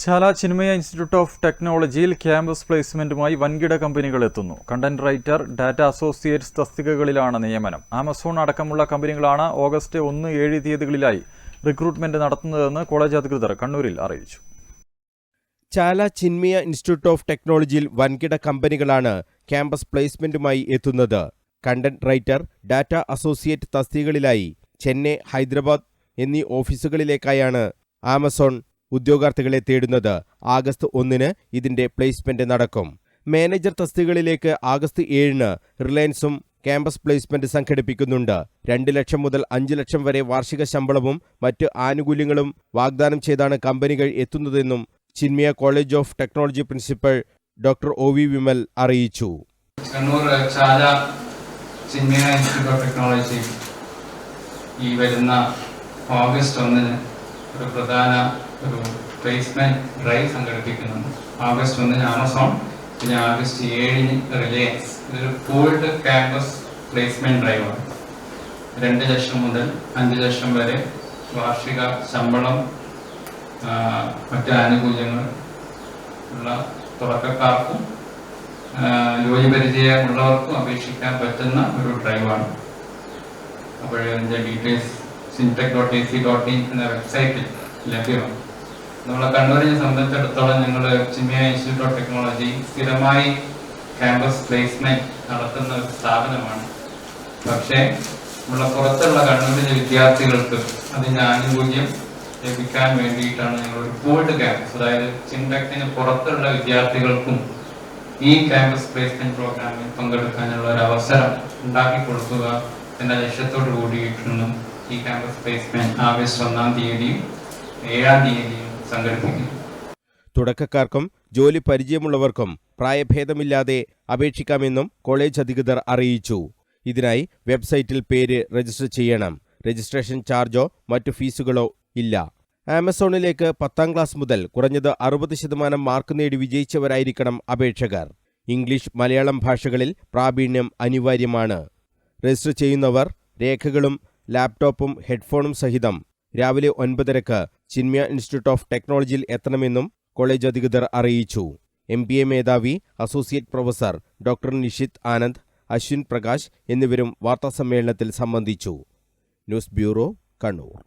Chala Chinmaya institute of ടെക്നോളജിയിൽ campus പ്ലേസ്മെന്റുമായി വൻകിട കമ്പനികൾ എത്തുന്നു. കണ്ടന്റ് റൈറ്റർ, ഡാറ്റ അസോസിയേറ്റ്സ് തസ്തികകളിലാണ് നിയമനം. ആമസോൺ അടക്കമുള്ള കമ്പനികളാണ് ഓഗസ്റ്റ് 1-7 തീയതികളിലായി റിക്രൂട്ട്മെന്റ് നടത്തുന്നതെന്ന് കോളേജ് അധികൃതർ കണ്ണൂരിൽ അറിയിച്ചു. ചാല ചിന്മയ ഇൻസ്റ്റിറ്റ്യൂട്ട് ഓഫ് ടെക്നോളജിയിൽ വൻകിട കമ്പനികളാണ് ക്യാമ്പസ് പ്ലേസ്മെന്റുമായി എത്തുന്നത്. കണ്ടന്റ് റൈറ്റർ, ഡാറ്റ അസോസിയേറ്റ് തസ്തികകളിലായി ചെന്നൈ, ഹൈദരാബാദ് എന്നീ ഓഫീസുകളിലേക്കായാണ് ആമസോൺ ഉദ്യോഗാർത്ഥികളെ തേടുന്നത്. ആഗസ്റ്റ് 1 ഇതിന്റെ പ്ലേസ്മെന്റ് നടക്കും. മാനേജർ തസ്തികകളിലേക്ക് ആഗസ്റ്റ് 7 റിലയൻസും ക്യാമ്പസ് പ്ലേസ്മെന്റ് സംഘടിപ്പിക്കുന്നുണ്ട്. 2 ലക്ഷം മുതൽ 5 ലക്ഷം വരെ വാർഷിക ശമ്പളവും മറ്റ് ആനുകൂല്യങ്ങളും വാഗ്ദാനം ചെയ്താണ് കമ്പനികൾ എത്തുന്നതെന്നും Chinmaya college of technology principal doctor OV Vimal അറിയിച്ചു. Kannur Chala Chinmaya institute of technology ഈ വരുന്ന ഓഗസ്റ്റ് 1 ഒരു പ്രധാന പ്ലേസ്മെന്റ് ഡ്രൈവ് സംഘടിപ്പിക്കുന്നുണ്ട്. ആഗസ്റ്റ് 1 ആമസോൺ, പിന്നെ ആഗസ്റ്റ് 7 റിലയൻസ്. ഇതൊരു പൂൾഡ് ക്യാമ്പസ് പ്ലേസ്മെന്റ് ഡ്രൈവാണ്. 2 ലക്ഷം മുതൽ 5 ലക്ഷം വരെ വാർഷിക ശമ്പളം, മറ്റ് ആനുകൂല്യങ്ങൾ ഉള്ള തുടക്കക്കാർക്കും ജോലി പരിചയമുള്ളവർക്കും അപേക്ഷിക്കാൻ പറ്റുന്ന ഒരു ഡ്രൈവാണ്. അപ്പോൾ അതിൻ്റെ ഡീറ്റെയിൽസ് fintech.ac.in എന്ന വെബ്സൈറ്റിൽ ലഭ്യമാണ്. നമ്മളെ കണ്ണൂരിനെ സംബന്ധിച്ചിടത്തോളം ഞങ്ങൾ ചിന്മയ ഇൻസ്റ്റിറ്റ്യൂട്ട് ഓഫ് ടെക്നോളജി സ്ഥിരമായി ക്യാമ്പസ് പ്ലേസ്മെന്റ് നടത്തുന്ന ഒരു സ്ഥാപനമാണ്. പക്ഷേ നമ്മളെ പുറത്തുള്ള കണ്ണൂരിലെ വിദ്യാർത്ഥികൾക്ക് അതിൻ്റെ ആനുകൂല്യം ലഭിക്കാൻ വേണ്ടിയിട്ടാണ് ഞങ്ങളൊരു പൂൾഡ് ക്യാമ്പസ്, അതായത് ചിൻടെക്കിന് പുറത്തുള്ള വിദ്യാർത്ഥികൾക്കും ഈ ക്യാമ്പസ് പ്ലേസ്മെന്റ് പ്രോഗ്രാമിൽ പങ്കെടുക്കാനുള്ള ഒരു അവസരം ഉണ്ടാക്കി കൊടുക്കുക എന്ന ലക്ഷ്യത്തോട് കൂടിയിട്ടാണ് ഈ ക്യാമ്പസ് പ്ലേസ്മെന്റ് ആഗസ്റ്റ് 1 തീയതിയും 7 തീയതിയും സംഘടിപ്പിക്കും. തുടക്കക്കാർക്കും ജോലി പരിചയമുള്ളവർക്കും പ്രായഭേദമില്ലാതെ അപേക്ഷിക്കാമെന്നും കോളേജ് അധികൃതർ അറിയിച്ചു. ഇതിനായി വെബ്സൈറ്റിൽ പേര് രജിസ്റ്റർ ചെയ്യണം. രജിസ്ട്രേഷൻ ചാർജോ മറ്റു ഫീസുകളോ ഇല്ല. ആമസോണിലേക്ക് 10ാം ക്ലാസ് മുതൽ കുറഞ്ഞത് 60% മാർക്ക് നേടി വിജയിച്ചവരായിരിക്കണം അപേക്ഷകർ. ഇംഗ്ലീഷ്, മലയാളം ഭാഷകളിൽ പ്രാവീണ്യം അനിവാര്യമാണ്. രജിസ്റ്റർ ചെയ്യുന്നവർ രേഖകളും ലാപ്ടോപ്പും ഹെഡ്ഫോണും സഹിതം രാവിലെ 9:30 ചിന്മയ ഇൻസ്റ്റിറ്റ്യൂട്ട് ഓഫ് ടെക്നോളജിയിൽ എത്തണമെന്നും കോളേജ് അധികൃതർ അറിയിച്ചു. MBA മേധാവി associate professor doctor Nishith Anand, Ashwin Prakash എന്നിവരും വാർത്താസമ്മേളനത്തിൽ സംബന്ധിച്ചു. News bureau, Kannur.